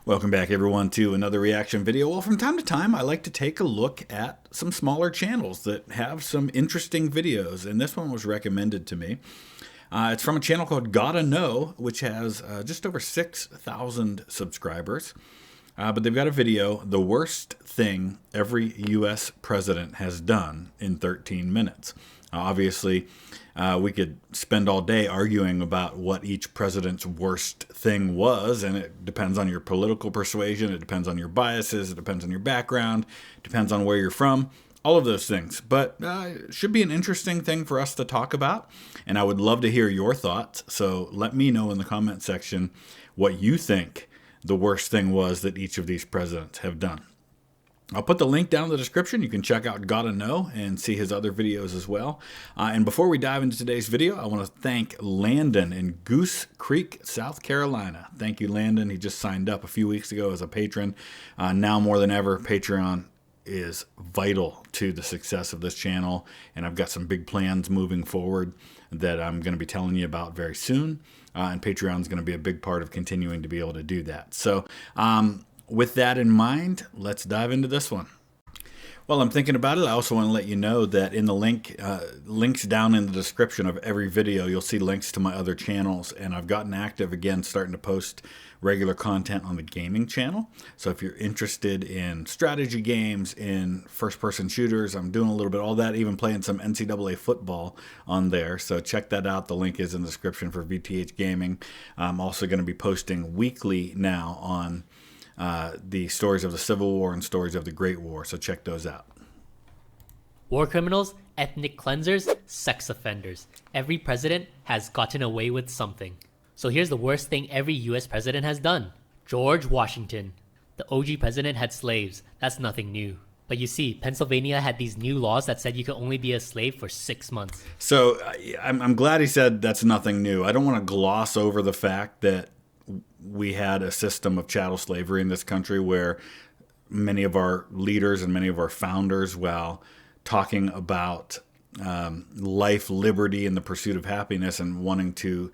Welcome back, everyone, to another reaction video. Well, from time to time, I like to take a look at some smaller channels that have some interesting videos, and this one was recommended to me. It's from a channel called Gotta Know, which has just over 6,000 subscribers. But they've got a video, The Worst Thing Every U.S. President Has Done in 13 Minutes. Obviously, we could spend all day arguing about what each president's worst thing was, and it depends on your political persuasion, it depends on your biases, it depends on your background, it depends on where you're from, all of those things. But it should be an interesting thing for us to talk about, and I would love to hear your thoughts. So let me know in the comment section what you think the worst thing was that each of these presidents have done. I'll put the link down in the description. You can check out Gotta Know and see his other videos as well. And before we dive into today's video, I want to thank Landon in Goose Creek, South Carolina. Thank you, Landon. He just signed up a few weeks ago as a patron. Now more than ever, Patreon is vital to the success of this channel, and I've got some big plans moving forward that I'm going to be telling you about very soon. And Patreon is going to be a big part of continuing to be able to do that. So, with that in mind, let's dive into this one. While I'm thinking about it, I also want to let you know that in the links down in the description of every video, you'll see links to my other channels, and I've gotten active again, starting to post regular content on the gaming channel. So if you're interested in strategy games, in first-person shooters, I'm doing a little bit of all that, even playing some NCAA football on there. So check that out. The link is in the description for VTH Gaming. I'm also going to be posting weekly now on the stories of the Civil War and stories of the Great War, so check those out. War criminals, ethnic cleansers, sex offenders. Every president has gotten away with something. So here's the worst thing every US president has done. George Washington. The OG president had slaves. That's nothing new. But you see, Pennsylvania had these new laws that said you could only be a slave for 6 months. So I'm glad he said that's nothing new. I don't want to gloss over the fact that we had a system of chattel slavery in this country where many of our leaders and many of our founders, while talking about life, liberty, and the pursuit of happiness and wanting to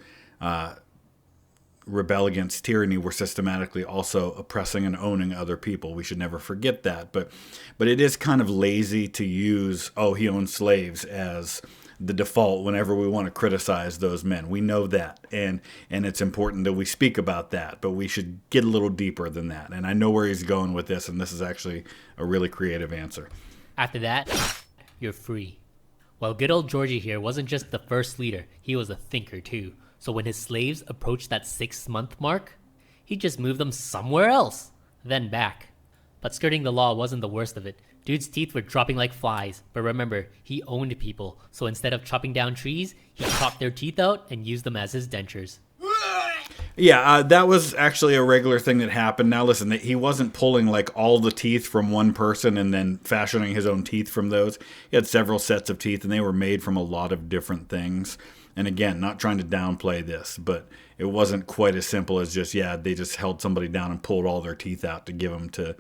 rebel against tyranny, were systematically also oppressing and owning other people. We should never forget that. But it is kind of lazy to use, oh, he owned slaves, as the default whenever we want to criticize those men. We know that, and it's important that we speak about that, but we should get a little deeper than that. And I know where he's going with this, and this is actually a really creative answer. After that, you're free. Well, good old Georgie here wasn't just the first leader, he was a thinker too. So when his slaves approached that 6-month mark, he just moved them somewhere else, then back. But skirting the law wasn't the worst of it. Dude's teeth were dropping like flies, but remember, he owned people, so instead of chopping down trees, he chopped their teeth out and used them as his dentures. Yeah, that was actually a regular thing that happened. Now listen, he wasn't pulling like all the teeth from one person and then fashioning his own teeth from those. He had several sets of teeth, and they were made from a lot of different things. And again, not trying to downplay this, but it wasn't quite as simple as just, yeah, they just held somebody down and pulled all their teeth out to give them to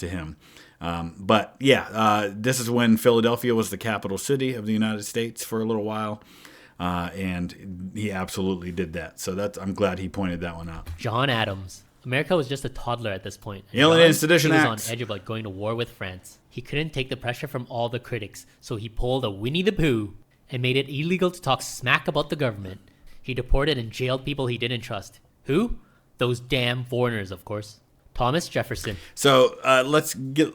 him. But yeah, this is when Philadelphia was the capital city of the United States for a little while. And he absolutely did that. So I'm glad he pointed that one out. John Adams. America was just a toddler at this point. Alien and Sedition Acts. He was on edge of like going to war with France. He couldn't take the pressure from all the critics, so he pulled a Winnie the Pooh and made it illegal to talk smack about the government. He deported and jailed people he didn't trust. Who? Those damn foreigners, of course. Thomas Jefferson. So let's get,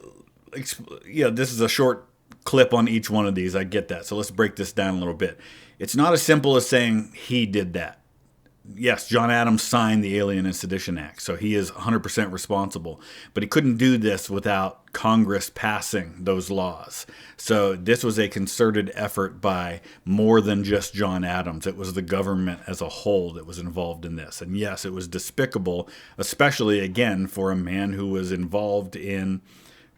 this is a short clip on each one of these. I get that. So let's break this down a little bit. It's not as simple as saying he did that. Yes, John Adams signed the Alien and Sedition Act, so he is 100% responsible. But he couldn't do this without Congress passing those laws. So this was a concerted effort by more than just John Adams. It was the government as a whole that was involved in this. And yes, it was despicable, especially, again, for a man who was involved in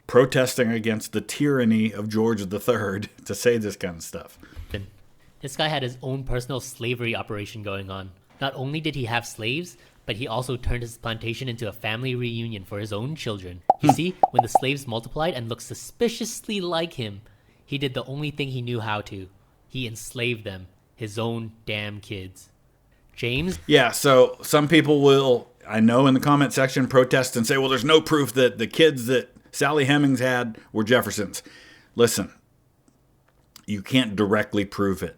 protesting against the tyranny of George III to say this kind of stuff. This guy had his own personal slavery operation going on. Not only did he have slaves, but he also turned his plantation into a family reunion for his own children. You see, when the slaves multiplied and looked suspiciously like him, he did the only thing he knew how to. He enslaved them, his own damn kids. James? Yeah, so some people will I know in the comment section protest and say, well, there's no proof that the kids that Sally Hemings had were Jeffersons. Listen, you can't directly prove it,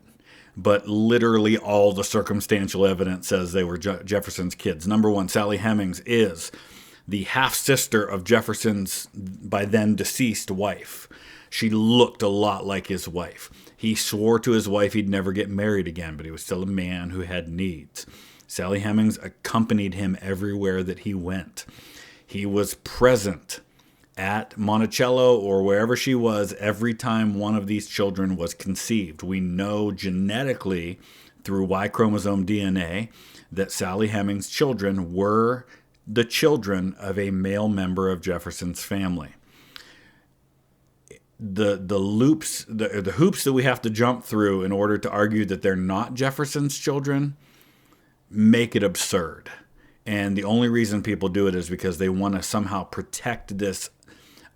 but literally all the circumstantial evidence says they were Jefferson's kids. Number one, Sally Hemings is the half-sister of Jefferson's by then deceased wife. She looked a lot like his wife. He swore to his wife he'd never get married again, but he was still a man who had needs. Sally Hemings accompanied him everywhere that he went. He was present at Monticello or wherever she was every time one of these children was conceived. We know genetically through Y chromosome DNA that Sally Hemings' children were the children of a male member of Jefferson's family. The hoops that we have to jump through in order to argue that they're not Jefferson's children make it absurd. And the only reason people do it is because they want to somehow protect this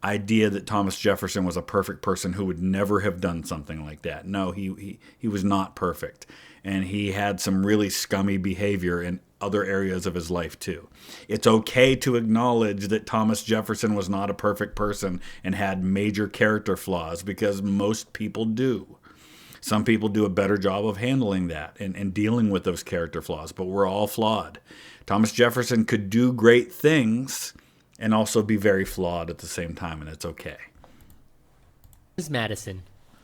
idea that Thomas Jefferson was a perfect person who would never have done something like that. No, he was not perfect. And he had some really scummy behavior in other areas of his life too. It's okay to acknowledge that Thomas Jefferson was not a perfect person and had major character flaws, because most people do. Some people do a better job of handling that and dealing with those character flaws, but we're all flawed. Thomas Jefferson could do great things and also be very flawed at the same time, and it's okay. James Madison.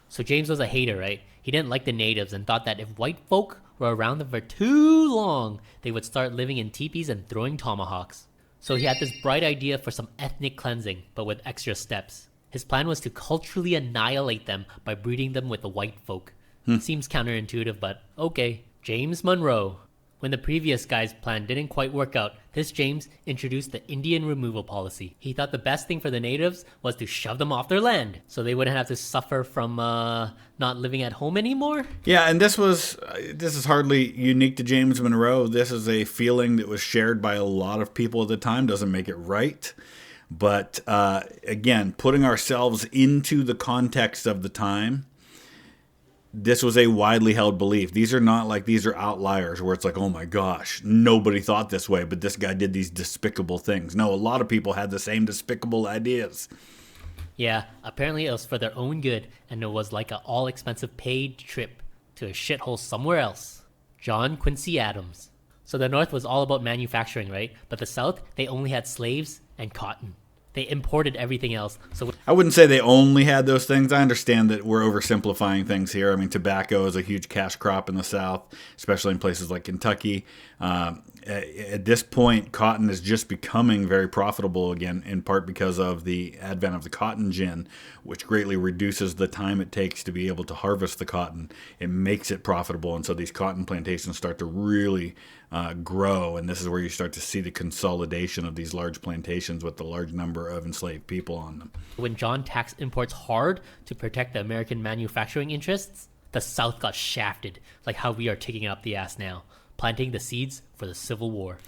So James was a hater, right? He didn't like the natives and thought that if white folk were around them for too long, they would start living in teepees and throwing tomahawks. So he had this bright idea for some ethnic cleansing, but with extra steps. His plan was to culturally annihilate them by breeding them with the white folk. Seems counterintuitive, but okay. James Monroe. When the previous guy's plan didn't quite work out, this James introduced the Indian removal policy. He thought the best thing for the natives was to shove them off their land, so they wouldn't have to suffer from not living at home anymore. Yeah, and this is hardly unique to James Monroe. This is a feeling that was shared by a lot of people at the time. Doesn't make it right. But again, putting ourselves into the context of the time, this was a widely held belief. These are outliers where it's like, oh my gosh, nobody thought this way, but this guy did these despicable things. No, a lot of people had the same despicable ideas. Yeah, apparently it was for their own good, and it was like an all-expensive paid trip to a shithole somewhere else. John Quincy Adams. So the North was all about manufacturing, right? But the South, they only had slaves and cotton. They imported everything else. So I wouldn't say they only had those things. I understand that we're oversimplifying things here. I mean, tobacco is a huge cash crop in the South, especially in places like Kentucky. At this point, cotton is just becoming very profitable again, in part because of the advent of the cotton gin, which greatly reduces the time it takes to be able to harvest the cotton. It makes it profitable, and so these cotton plantations start to really grow, and this is where you start to see the consolidation of these large plantations with the large number of enslaved people on them. when John taxed imports hard to protect the American manufacturing interests, the South got shafted, like how we are taking it up the ass now, planting the seeds for the Civil War.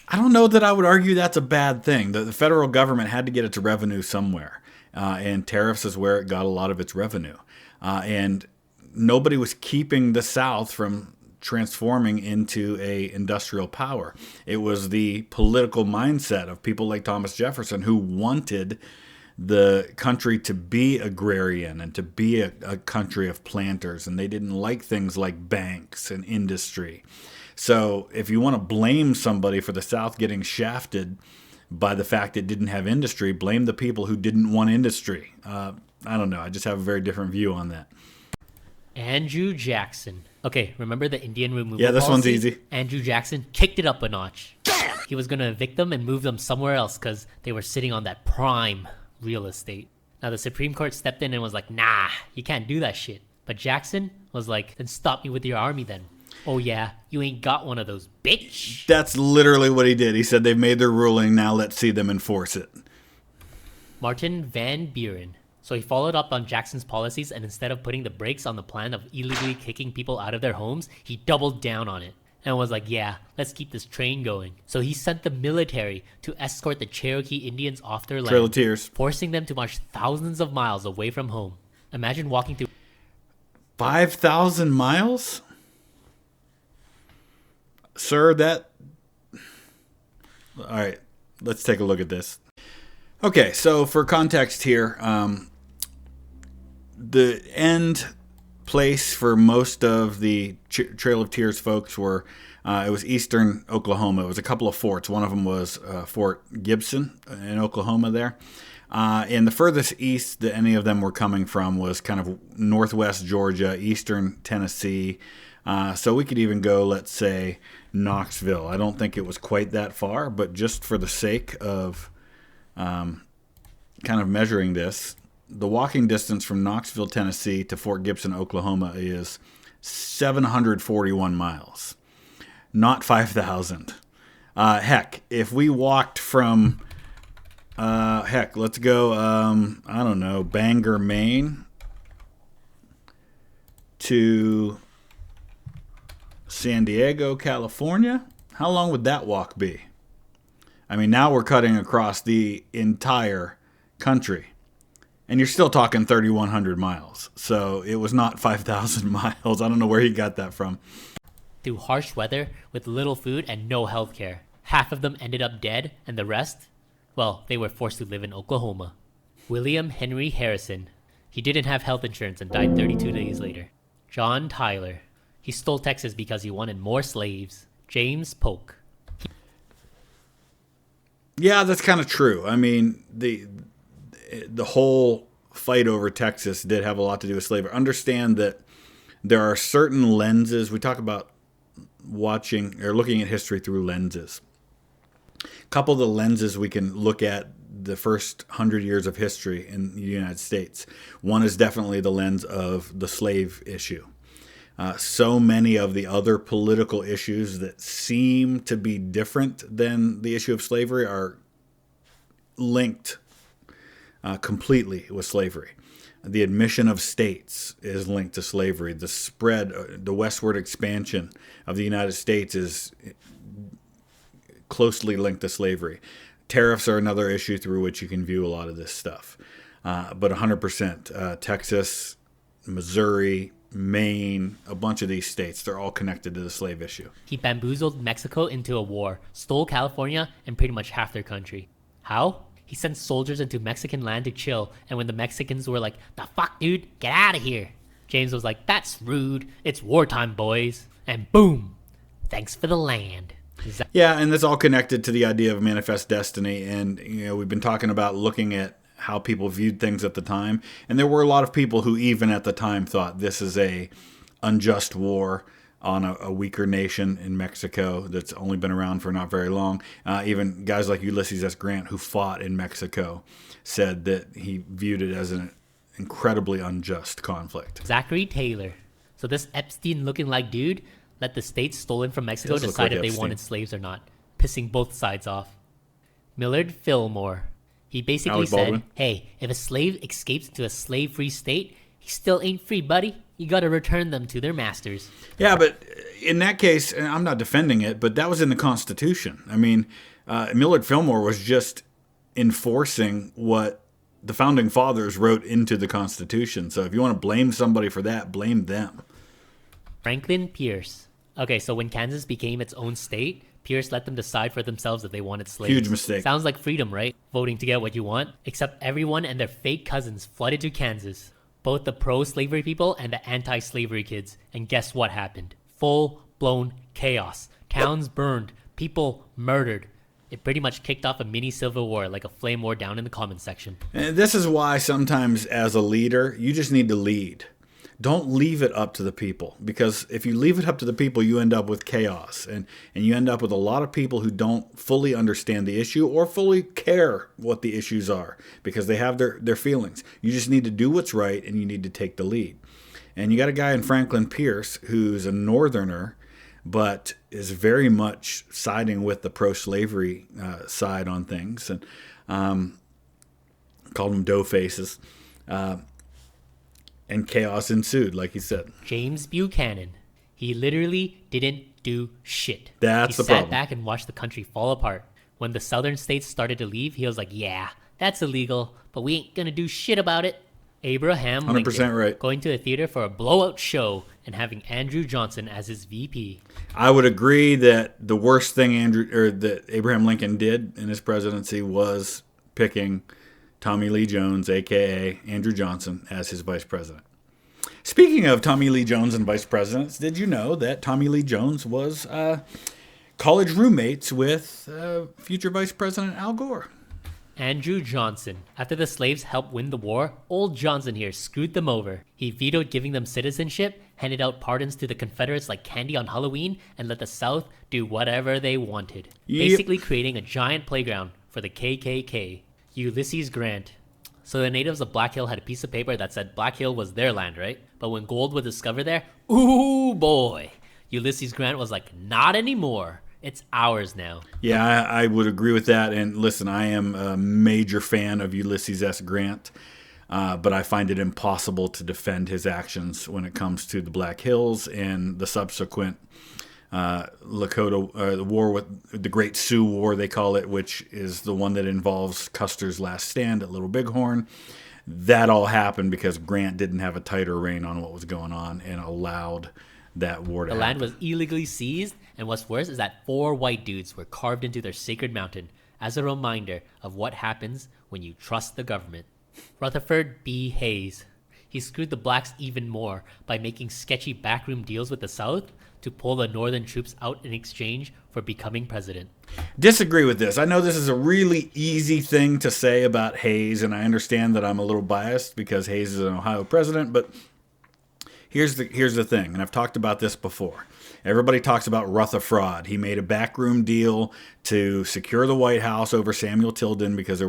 I don't know that I would argue that's a bad thing. The federal government had to get its revenue somewhere, and tariffs is where it got a lot of its revenue. And nobody was keeping the South from transforming into a industrial power. It was the political mindset of people like Thomas Jefferson who wanted the country to be agrarian and to be a country of planters, and they didn't like things like banks and industry. So if you want to blame somebody for the South getting shafted by the fact it didn't have industry, blame the people who didn't want industry. I don't know. I just have a very different view on that. Andrew Jackson. Okay, remember the Indian removal Yeah, this one's policy? easy. Andrew Jackson kicked it up a notch. He was going to evict them and move them somewhere else because they were sitting on that prime real estate. Now, the Supreme Court stepped in and was like, nah, you can't do that shit. But Jackson was like, then stop me with your army then. Oh yeah, you ain't got one of those, bitch. That's literally what he did. He said they've made their ruling, now let's see them enforce it. Martin Van Buren. So he followed up on Jackson's policies, and instead of putting the brakes on the plan of illegally kicking people out of their homes, he doubled down on it and was like, yeah, let's keep this train going. So he sent the military to escort the Cherokee Indians off their Trail of land, Tears. forcing them to march thousands of miles away from home. Imagine walking through 5,000 miles? Sir, All right, let's take a look at this. Okay, so for context here, the end place for most of the Trail of Tears folks were, it was eastern Oklahoma. It was a couple of forts. One of them was Fort Gibson in Oklahoma there. And the furthest east that any of them were coming from was kind of northwest Georgia, eastern Tennessee. So we could even go, let's say, Knoxville. I don't think it was quite that far, but just for the sake of kind of measuring this, the walking distance from Knoxville, Tennessee to Fort Gibson, Oklahoma is 741 miles, not 5,000. Heck, if we walked from, let's go, I don't know, Bangor, Maine to San Diego, California. How long would that walk be? I mean, now we're cutting across the entire country. And you're still talking 3,100 miles. So it was not 5,000 miles. I don't know where he got that from. Through harsh weather, with little food and no health care. Half of them ended up dead, and the rest, well, they were forced to live in Oklahoma. William Henry Harrison. He didn't have health insurance and died 32 days later. John Tyler. He stole Texas because he wanted more slaves. James Polk. Yeah, that's kind of true. I mean, the whole fight over Texas did have a lot to do with slavery. Understand that there are certain lenses. We talk about watching or looking at history through lenses. A couple of the lenses we can look at the first 100 years of history in the United States. One is definitely the lens of the slave issue. So many of the other political issues that seem to be different than the issue of slavery are linked completely with slavery. The admission of states is linked to slavery. The spread, the westward expansion of the United States is closely linked to slavery. Tariffs are another issue through which you can view a lot of this stuff. But 100%, Texas, Missouri, Maine, a bunch of these states, they're all connected to the slave issue. He bamboozled Mexico into a war, stole California and pretty much half their country. How? He sent soldiers into Mexican land to chill, and when the Mexicans were like, "The fuck, dude, get out of here," James was like, "That's rude. It's wartime, boys." And boom, thanks for the land. Yeah, and that's all connected to the idea of manifest destiny. And we've been talking about looking at how people viewed things at the time, and there were a lot of people who even at the time thought this is a unjust war on a weaker nation in Mexico that's only been around for not very long. Even guys like Ulysses S. Grant, who fought in Mexico, said that he viewed it as an incredibly unjust conflict. Zachary Taylor. So this Epstein-looking like dude let the states stolen from Mexico decide if they wanted slaves or not, pissing both sides off. Millard Fillmore. He basically said, hey, if a slave escapes to a slave-free state, he still ain't free, buddy. You got to return them to their masters. Yeah, but in that case, and I'm not defending it, but that was in the Constitution. I mean, Millard Fillmore was just enforcing what the Founding Fathers wrote into the Constitution. So if you want to blame somebody for that, blame them. Franklin Pierce. Okay, so when Kansas became its own state, Pierce let them decide for themselves if they wanted slaves. Huge mistake. Sounds like freedom, right? Voting to get what you want. Except everyone and their fake cousins flooded to Kansas. Both the pro-slavery people and the anti-slavery kids. And guess what happened? Full-blown chaos. Towns burned. People murdered. It pretty much kicked off a mini civil war, like a flame war down in the comments section. And this is why sometimes as a leader, you just need to lead. Don't leave it up to the people, because if you leave it up to the people, you end up with chaos, and you end up with a lot of people who don't fully understand the issue or fully care what the issues are, because they have their feelings. You just need to do what's right, and you need to take the lead. And you got a guy in Franklin Pierce who's a northerner, but is very much siding with the pro-slavery side on things, and called them dough faces. And chaos ensued, like he said. James Buchanan. He literally didn't do shit. That's the problem. He sat back and watched the country fall apart. When the southern states started to leave, he was like, yeah, that's illegal, but we ain't gonna do shit about it. Abraham 100% Lincoln right. going to a theater for a blowout show and having Andrew Johnson as his VP. I would agree that the worst thing that Abraham Lincoln did in his presidency was picking Tommy Lee Jones, a.k.a. Andrew Johnson, as his vice president. Speaking of Tommy Lee Jones and vice presidents, did you know that Tommy Lee Jones was college roommates with future Vice President Al Gore? Andrew Johnson. After the slaves helped win the war, old Johnson here screwed them over. He vetoed giving them citizenship, handed out pardons to the Confederates like candy on Halloween, and let the South do whatever they wanted. Yep. Basically creating a giant playground for the KKK. Ulysses Grant. So the natives of Black Hill had a piece of paper that said Black Hill was their land, right? But when gold was discovered there, ooh boy, Ulysses Grant was like, not anymore. It's ours now. Yeah, I would agree with that. And listen, I am a major fan of Ulysses S. Grant, but I find it impossible to defend his actions when it comes to the Black Hills and the subsequent Lakota, the war with the Great Sioux War, they call it, which is the one that involves Custer's last stand at Little Bighorn. That all happened because Grant didn't have a tighter rein on what was going on and allowed that war to happen. The land was illegally seized, and what's worse is that 4 white dudes were carved into their sacred mountain as a reminder of what happens when you trust the government. Rutherford B. Hayes. He screwed the blacks even more by making sketchy backroom deals with the South to pull the northern troops out in exchange for becoming president. Disagree with this. I know this is a really easy thing to say about Hayes, and I understand that I'm a little biased because Hayes is an Ohio president, but here's the thing, and I've talked about this before. Everybody talks about Rutherford. He made a backroom deal to secure the White House over Samuel Tilden because there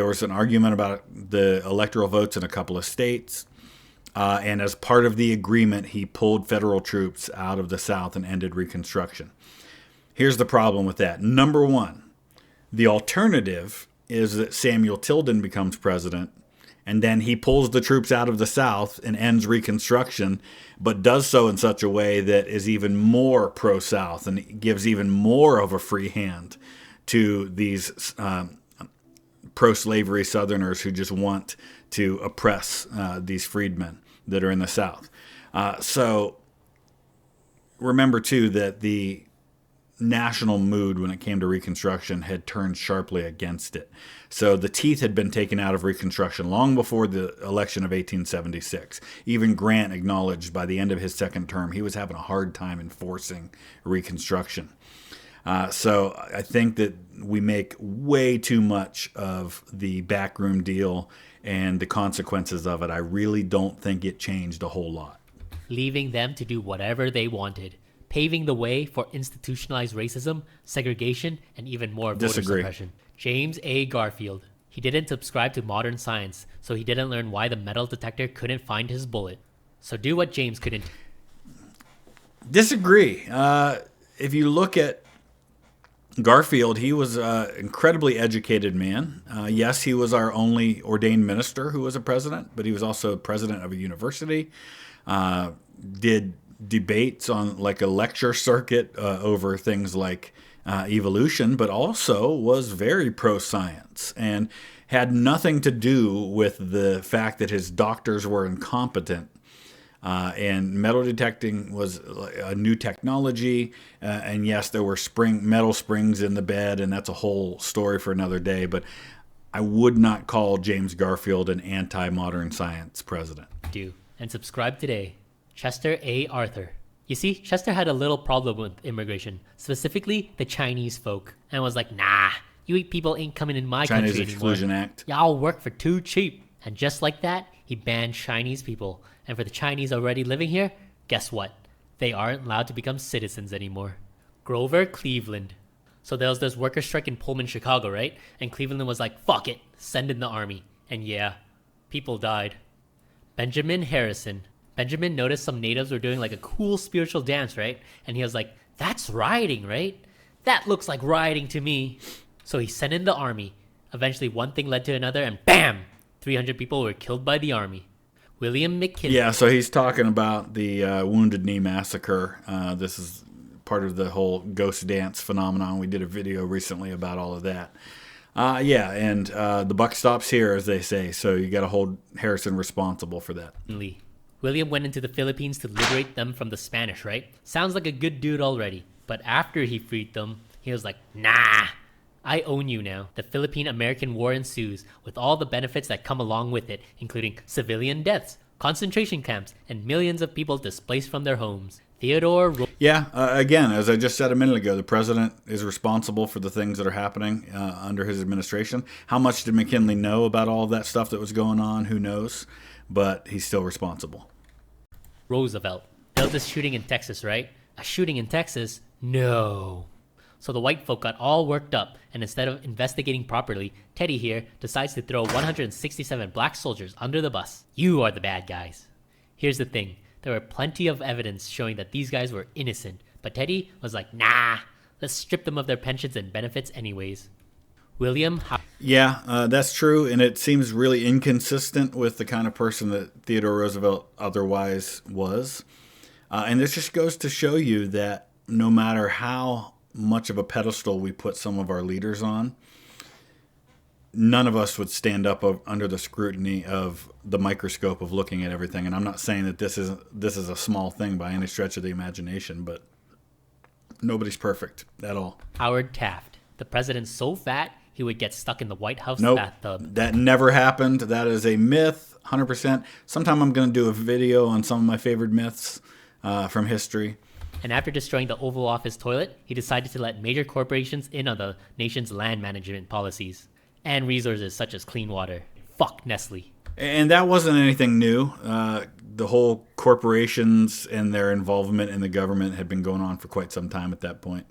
was an argument about the electoral votes in a couple of states. And as part of the agreement, he pulled federal troops out of the South and ended Reconstruction. Here's the problem with that. Number one, the alternative is that Samuel Tilden becomes president, and then he pulls the troops out of the South and ends Reconstruction, but does so in such a way that is even more pro-South and gives even more of a free hand to these pro-slavery Southerners who just want to oppress these freedmen that are in the South. So remember, too, that the national mood when it came to Reconstruction had turned sharply against it. So the teeth had been taken out of Reconstruction long before the election of 1876. Even Grant acknowledged by the end of his second term he was having a hard time enforcing Reconstruction. So I think that we make way too much of the backroom deal and the consequences of it. I really don't think it changed a whole lot. Leaving them to do whatever they wanted, paving the way for institutionalized racism, segregation, and even more voter suppression. James A. Garfield. He didn't subscribe to modern science, so he didn't learn why the metal detector couldn't find his bullet. So do what James couldn't. Disagree. If you look at Garfield, he was an incredibly educated man. Yes, he was our only ordained minister who was a president, but he was also president of a university, did debates on like a lecture circuit over things like evolution, but also was very pro-science and had nothing to do with the fact that his doctors were incompetent. And metal detecting was a new technology, and yes, there were metal springs in the bed, and that's a whole story for another day, but I would not call James Garfield an anti-modern science president. Do, and subscribe today. Chester A. Arthur. You see, Chester had a little problem with immigration, specifically the Chinese folk, and was like, nah, you people ain't coming in my country anymore. Chinese Exclusion Act. Y'all work for too cheap. And just like that, he banned Chinese people. And for the Chinese already living here, guess what? They aren't allowed to become citizens anymore. Grover Cleveland. So there was this worker strike in Pullman, Chicago, right? And Cleveland was like, fuck it, send in the army. And yeah, people died. Benjamin Harrison. Benjamin noticed some natives were doing like a cool spiritual dance, right? And he was like, that's rioting, right? That looks like rioting to me. So he sent in the army. Eventually one thing led to another, and bam! 300 people were killed by the army. William McKinley. Yeah, so he's talking about the Wounded Knee Massacre. This is part of the whole ghost dance phenomenon. We did a video recently about all of that. Yeah, and the buck stops here, as they say, so you got to hold Harrison responsible for that. Lee. William went into the Philippines to liberate them from the Spanish, right? Sounds like a good dude already. But after he freed them, he was like, nah, I own you now. The Philippine-American War ensues, with all the benefits that come along with it, including civilian deaths, concentration camps, and millions of people displaced from their homes. Again, as I just said a minute ago, the president is responsible for the things that are happening under his administration. How much did McKinley know about all of that stuff that was going on? Who knows? But he's still responsible. Roosevelt. Built this shooting in Texas, right? A shooting in Texas? No. So the white folk got all worked up, and instead of investigating properly, Teddy here decides to throw 167 black soldiers under the bus. You are the bad guys. Here's the thing. There were plenty of evidence showing that these guys were innocent, but Teddy was like, nah, let's strip them of their pensions and benefits anyways. That's true, and it seems really inconsistent with the kind of person that Theodore Roosevelt otherwise was. And this just goes to show you that no matter how much of a pedestal we put some of our leaders on, none of us would stand up under the scrutiny of the microscope of looking at everything. And I'm not saying that this is a small thing by any stretch of the imagination, but nobody's perfect at all. Howard Taft, the president's so fat he would get stuck in the White House bathtub. That never happened. That is a myth, 100%. Sometime I'm going to do a video on some of my favorite myths from history. And after destroying the Oval Office toilet, he decided to let major corporations in on the nation's land management policies and resources such as clean water. Fuck Nestle. And that wasn't anything new. The whole corporations and their involvement in the government had been going on for quite some time at that point.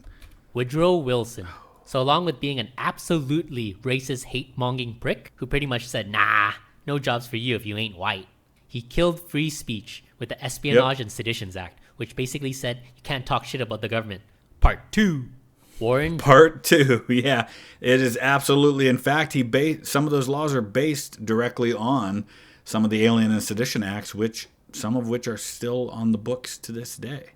Woodrow Wilson. So along with being an absolutely racist, hate-monging prick who pretty much said, nah, no jobs for you if you ain't white, he killed free speech with the Espionage and Seditions Act, which basically said you can't talk shit about the government. Part 2. Part 2, yeah. It is absolutely, in fact, some of those laws are based directly on some of the Alien and Sedition Acts, some of which are still on the books to this day.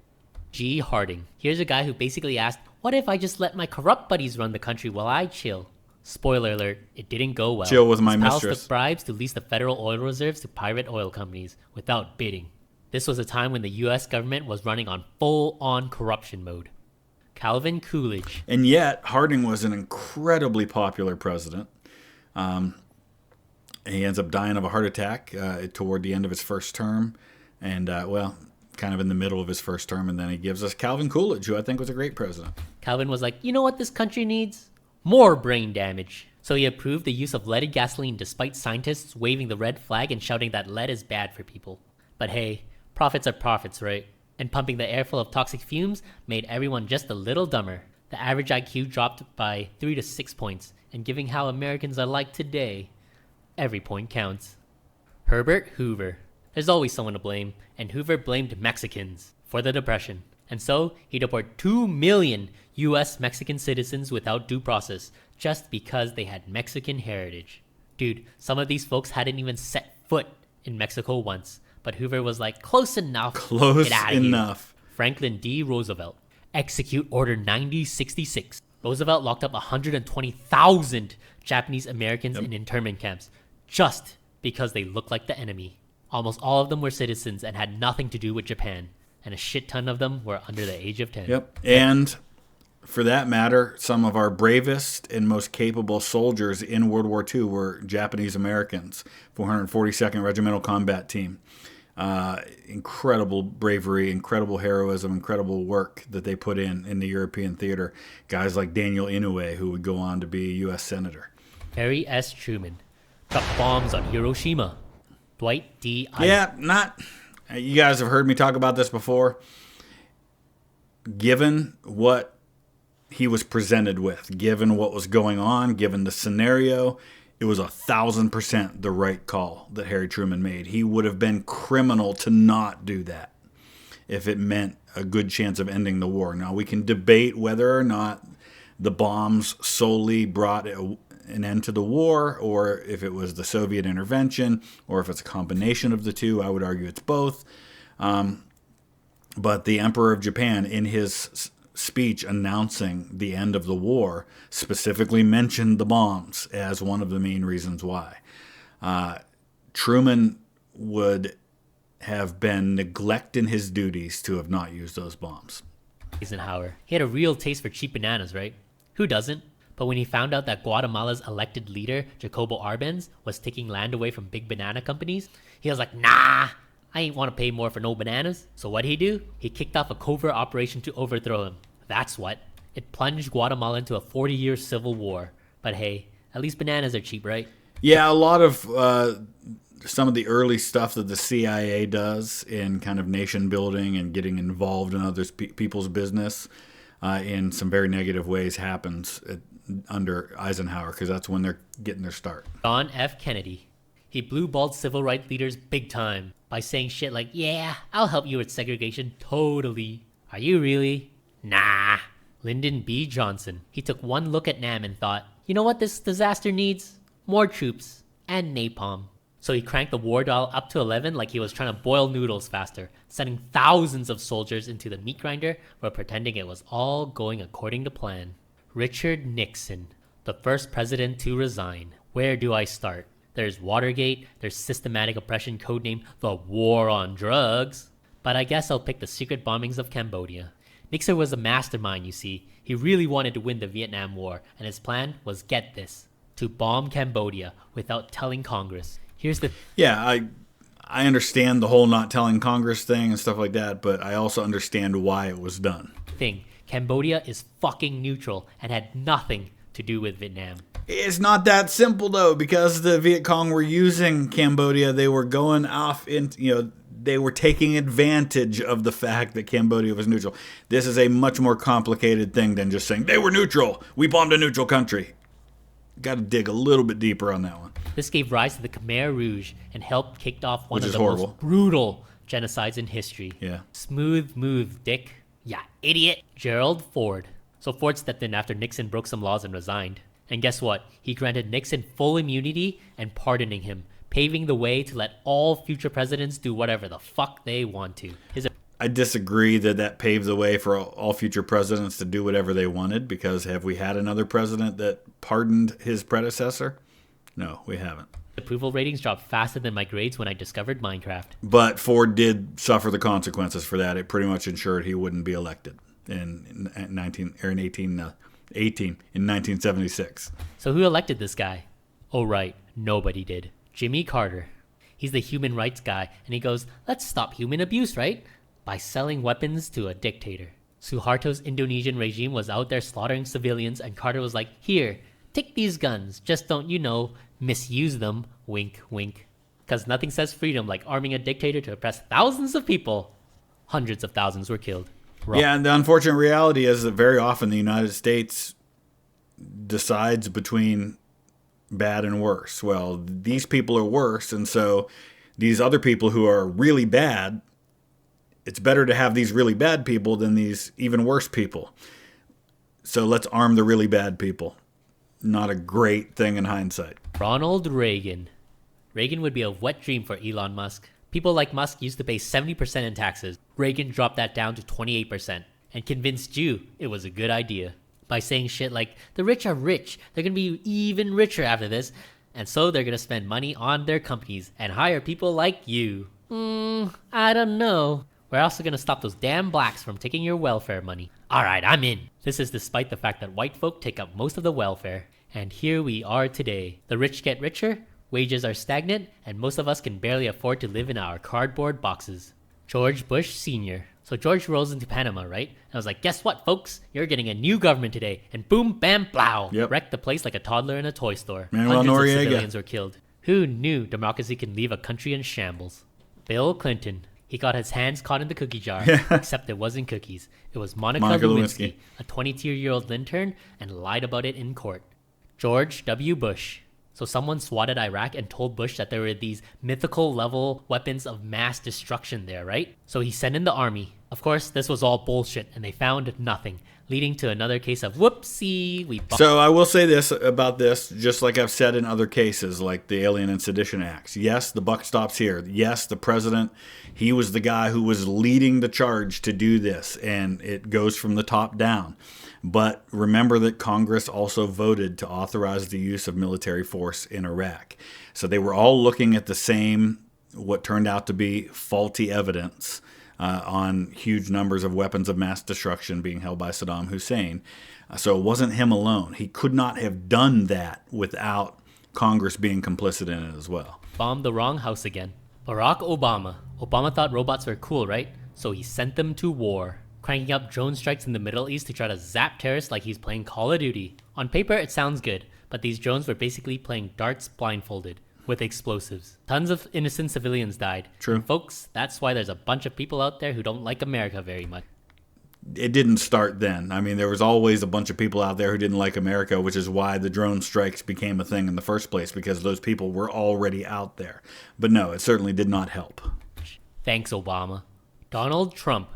G. Harding. Here's a guy who basically asked, what if I just let my corrupt buddies run the country while I chill? Spoiler alert, it didn't go well. Chill with my His pals mistress. took bribes to lease the federal oil reserves to pirate oil companies without bidding. This was a time when the U.S. government was running on full-on corruption mode. Calvin Coolidge. And yet, Harding was an incredibly popular president. He ends up dying of a heart attack toward the end of his first term. And, kind of in the middle of his first term. And then he gives us Calvin Coolidge, who I think was a great president. Calvin was like, you know what this country needs? More brain damage. So he approved the use of leaded gasoline despite scientists waving the red flag and shouting that lead is bad for people. But hey, profits are profits, right? And pumping the air full of toxic fumes made everyone just a little dumber. The average IQ dropped by 3 to 6 points, and given how Americans are like today, every point counts. Herbert Hoover. There's always someone to blame, and Hoover blamed Mexicans for the Depression. And so, he deported 2 million U.S. Mexican citizens without due process, just because they had Mexican heritage. Dude, some of these folks hadn't even set foot in Mexico once. But Hoover was like, close enough. Close Get outta enough. Here. Franklin D. Roosevelt. Execute Order 9066. Roosevelt locked up 120,000 Japanese Americans in internment camps just because they looked like the enemy. Almost all of them were citizens and had nothing to do with Japan. And a shit ton of them were under the age of 10. Yep. And for that matter, some of our bravest and most capable soldiers in World War II were Japanese Americans, 442nd Regimental Combat Team. Incredible bravery, incredible heroism, incredible work that they put in the European theater. Guys like Daniel Inouye, who would go on to be a U.S. Senator. Harry S. Truman. Dropped bombs on Hiroshima. Dwight D. You guys have heard me talk about this before. Given what he was presented with, given what was going on, given the scenario, it was 1,000% the right call that Harry Truman made. He would have been criminal to not do that if it meant a good chance of ending the war. Now, we can debate whether or not the bombs solely brought an end to the war, or if it was the Soviet intervention, or if it's a combination of the two. I would argue it's both. But the Emperor of Japan, in his speech announcing the end of the war specifically mentioned the bombs as one of the main reasons why. Truman would have been neglecting his duties to have not used those bombs. Eisenhower. He had a real taste for cheap bananas, right? Who doesn't? But when he found out that Guatemala's elected leader, Jacobo Arbenz, was taking land away from big banana companies, he was like, nah, I ain't want to pay more for no bananas. So what'd he do? He kicked off a covert operation to overthrow him. That's what. It plunged Guatemala into a 40-year civil war. But hey, at least bananas are cheap, right? Yeah, a lot of some of the early stuff that the CIA does in kind of nation building and getting involved in other people's business in some very negative ways happens under Eisenhower, because that's when they're getting their start. John F. Kennedy. He blue-balled civil rights leaders big time by saying shit like, yeah, I'll help you with segregation totally. Are you really? Nah. Lyndon B. Johnson. He took one look at Nam and thought, you know what this disaster needs? More troops and napalm. So he cranked the war dial up to 11 like he was trying to boil noodles faster, sending thousands of soldiers into the meat grinder while pretending it was all going according to plan. Richard Nixon, the first president to resign. Where do I start? There's Watergate, there's systematic oppression codenamed the War on Drugs. But I guess I'll pick the secret bombings of Cambodia. Nixon was a mastermind, you see. He really wanted to win the Vietnam War, and his plan was, get this, to bomb Cambodia without telling Congress. Here's the... Yeah, I understand the whole not telling Congress thing and stuff like that, but I also understand why it was done. Cambodia is fucking neutral and had nothing to do with Vietnam. It's not that simple, though, because the Viet Cong were using Cambodia. They were going off in, they were taking advantage of the fact that Cambodia was neutral. This is a much more complicated thing than just saying, they were neutral. We bombed a neutral country. Got to dig a little bit deeper on that one. This gave rise to the Khmer Rouge and helped kick off one of the most brutal genocides in history. Yeah. Smooth move, Dick. Yeah, idiot. Gerald Ford. So Ford stepped in after Nixon broke some laws and resigned. And guess what? He granted Nixon full immunity and pardoning him, paving the way to let all future presidents do whatever the fuck they want to. I disagree that paved the way for all future presidents to do whatever they wanted, because have we had another president that pardoned his predecessor? No, we haven't. Approval ratings dropped faster than my grades when I discovered Minecraft. But Ford did suffer the consequences for that. It pretty much ensured he wouldn't be elected in 1976. So who elected this guy? Oh right, nobody did. Jimmy Carter. He's the human rights guy, and he goes, let's stop human abuse, right? By selling weapons to a dictator. Suharto's Indonesian regime was out there slaughtering civilians, and Carter was like, here, take these guns, just don't, misuse them, wink, wink. Because nothing says freedom like arming a dictator to oppress thousands of people. Hundreds of thousands were killed. Yeah, and the unfortunate reality is that very often the United States decides between bad and worse. Well, these people are worse, and so these other people who are really bad, it's better to have these really bad people than these even worse people. So let's arm the really bad people. Not a great thing in hindsight. Ronald Reagan. Reagan would be a wet dream for Elon Musk. People like Musk used to pay 70% in taxes. Reagan dropped that down to 28% and convinced you it was a good idea by saying shit like, the rich are rich, they're going to be even richer after this, and so they're going to spend money on their companies and hire people like you. I don't know. We're also going to stop those damn blacks from taking your welfare money. Alright, I'm in. This is despite the fact that white folk take up most of the welfare. And here we are today. The rich get richer, wages are stagnant, and most of us can barely afford to live in our cardboard boxes. George Bush Sr. So George rolls into Panama, right? And I was like, guess what, folks? You're getting a new government today. And boom, bam, blow. Yep. Wrecked the place like a toddler in a toy store. Manuel Hundreds Noriega. of civilians were killed. Who knew democracy can leave a country in shambles? Bill Clinton. He got his hands caught in the cookie jar, except it wasn't cookies. It was Monica Lewinsky, a 22-year-old intern, and lied about it in court. George W. Bush. So someone swatted Iraq and told Bush that there were these mythical level weapons of mass destruction there, right? So he sent in the army, Of course, this was all bullshit, and they found nothing, leading to another case of whoopsie. So I will say this about this, just like I've said in other cases, like the Alien and Sedition Acts. Yes, the buck stops here. Yes, the president, he was the guy who was leading the charge to do this, and it goes from the top down. But remember that Congress also voted to authorize the use of military force in Iraq. So they were all looking at the same, what turned out to be faulty evidence on huge numbers of weapons of mass destruction being held by Saddam Hussein. So it wasn't him alone. He could not have done that without Congress being complicit in it as well. Bombed the wrong house again. Barack Obama. Obama thought robots were cool, right? So he sent them to war, cranking up drone strikes in the Middle East to try to zap terrorists like he's playing Call of Duty. On paper, it sounds good, but these drones were basically playing darts blindfolded with explosives. Tons of innocent civilians died. True. And folks, that's why there's a bunch of people out there who don't like America very much. It didn't start then. I mean, there was always a bunch of people out there who didn't like America, which is why the drone strikes became a thing in the first place, because those people were already out there. But no, it certainly did not help. Thanks, Obama. Donald Trump.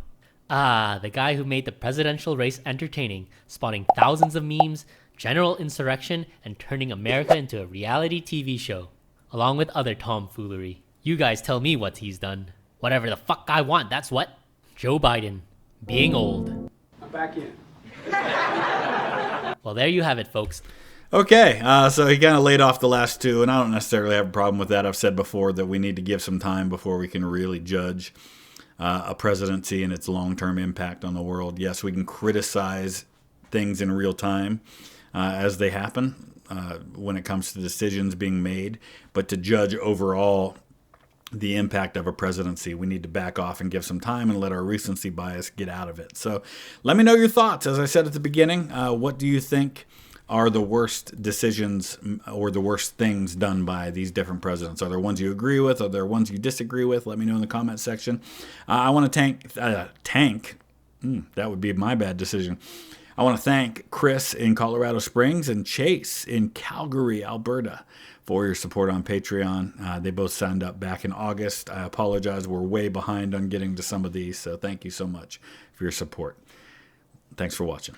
The guy who made the presidential race entertaining, spawning thousands of memes, general insurrection, and turning America into a reality TV show, along with other tomfoolery. You guys tell me what he's done. Whatever the fuck I want, that's what. Joe Biden. Being old. I'm back in. Well, there you have it, folks. Okay, so he kind of laid off the last two, and I don't necessarily have a problem with that. I've said before that we need to give some time before we can really judge a presidency and its long-term impact on the world. Yes, we can criticize things in real time as they happen when it comes to decisions being made, but to judge overall the impact of a presidency, we need to back off and give some time and let our recency bias get out of it. So let me know your thoughts. As I said at the beginning, what do you think are the worst decisions or the worst things done by these different presidents? Are there ones you agree with? Are there ones you disagree with? Let me know in the comment section. I want to that would be my bad decision. I want to thank Chris in Colorado Springs and Chase in Calgary, Alberta, for your support on Patreon. They both signed up back in August. I apologize. We're way behind on getting to some of these, so thank you so much for your support. Thanks for watching.